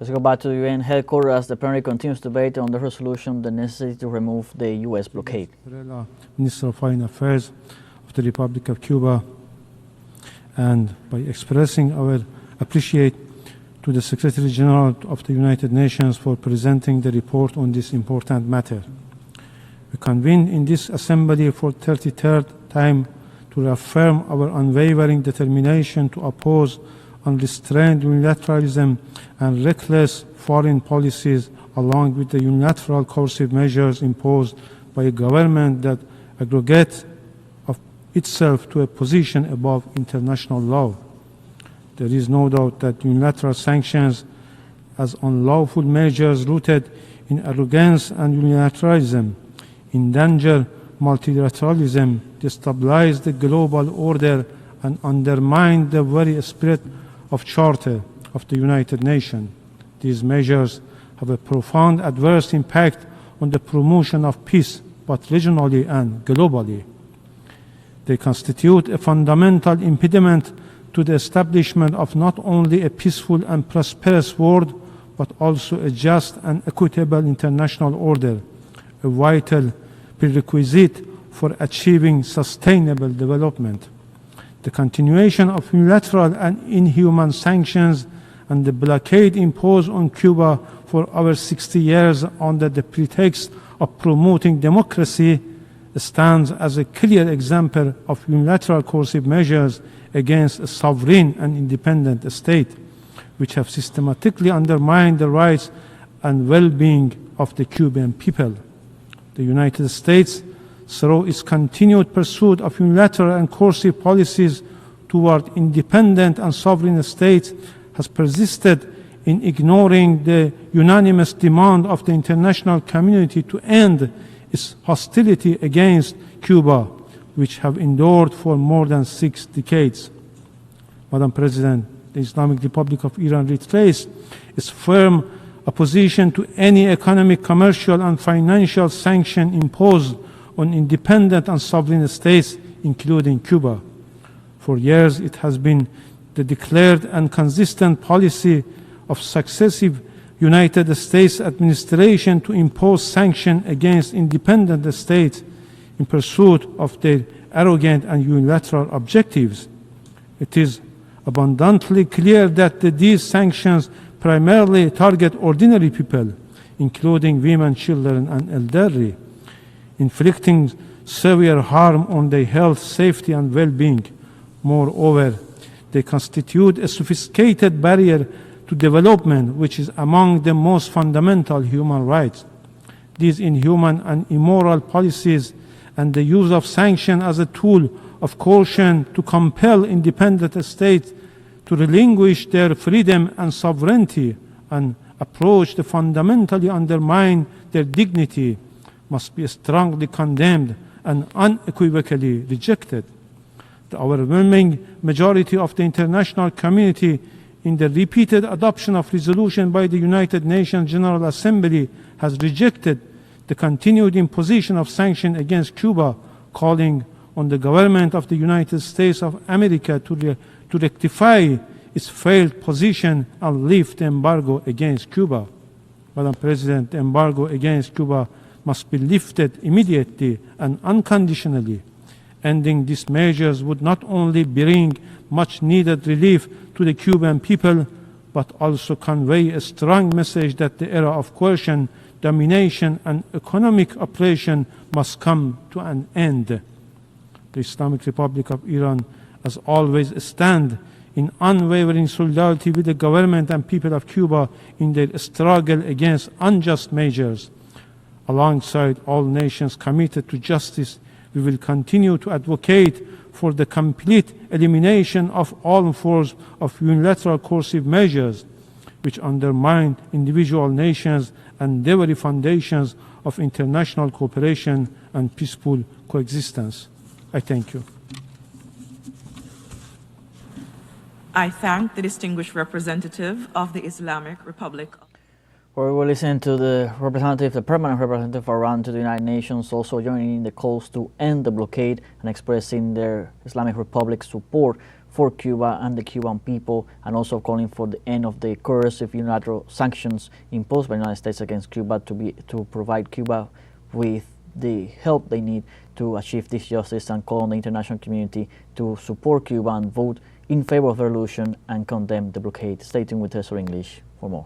Let's go back to the UN headquarters as the plenary continues debate on the resolution, the necessity to remove the U.S. blockade. Minister of Foreign Affairs of the Republic of Cuba, and by expressing our appreciation to the Secretary General of the United Nations for presenting the report on this important matter. We convene in this assembly for 33rd time to reaffirm our unwavering determination to oppose unrestrained unilateralism and reckless foreign policies, along with the unilateral coercive measures imposed by a government that aggregates of itself to a position above international law. There is no doubt that unilateral sanctions as unlawful measures rooted in arrogance and unilateralism endanger multilateralism, destabilize the global order, and undermine the very spirit of Charter of the United Nations. These measures have a profound adverse impact on the promotion of peace, both regionally and globally. They constitute a fundamental impediment to the establishment of not only a peaceful and prosperous world, but also a just and equitable international order, a vital prerequisite for achieving sustainable development. The continuation of unilateral and inhuman sanctions and the blockade imposed on Cuba for over 60 years under the pretext of promoting democracy stands as a clear example of unilateral coercive measures against a sovereign and independent state, which have systematically undermined the rights and well-being of the Cuban people. The United States, through its continued pursuit of unilateral and coercive policies toward independent and sovereign states, has persisted in ignoring the unanimous demand of the international community to end its hostility against Cuba, which have endured for more than 6 decades. Madam President, the Islamic Republic of Iran reiterates its firm opposition to any economic, commercial, and financial sanction imposed on independent and sovereign states, including Cuba. For years, it has been the declared and consistent policy of successive United States administration to impose sanctions against independent states in pursuit of their arrogant and unilateral objectives. It is abundantly clear that these sanctions primarily target ordinary people, including women, children, and elderly, inflicting severe harm on their health, safety, and well-being. Moreover, they constitute a sophisticated barrier to development, which is among the most fundamental human rights. These inhuman and immoral policies and the use of sanctions as a tool of coercion to compel independent states to relinquish their freedom and sovereignty and approach to fundamentally undermine their dignity must be strongly condemned and unequivocally rejected. The overwhelming majority of the international community, in the repeated adoption of resolution by the United Nations General Assembly, has rejected the continued imposition of sanctions against Cuba, calling on the government of the United States of America to rectify its failed position and lift the embargo against Cuba. Madam President, the embargo against Cuba must be lifted immediately and unconditionally. Ending these measures would not only bring much needed relief to the Cuban people, but also convey a strong message that the era of coercion, domination, and economic oppression must come to an end. The Islamic Republic of Iran, as always, stands in unwavering solidarity with the government and people of Cuba in their struggle against unjust measures. Alongside all nations committed to justice, we will continue to advocate for the complete elimination of all forms of unilateral coercive measures which undermine individual nations and the very foundations of international cooperation and peaceful coexistence. I thank you. I thank the distinguished representative of the Islamic Republic. We will listen to the representative, the permanent representative of Iran to the United Nations, also joining in the calls to end the blockade and expressing their Islamic Republic's support for Cuba and the Cuban people, and also calling for the end of the coercive unilateral sanctions imposed by the United States against Cuba to provide Cuba with the help they need to achieve this justice, and call on the international community to support Cuba and vote in favor of the resolution and condemn the blockade. Stay tuned with teleSUR English for more.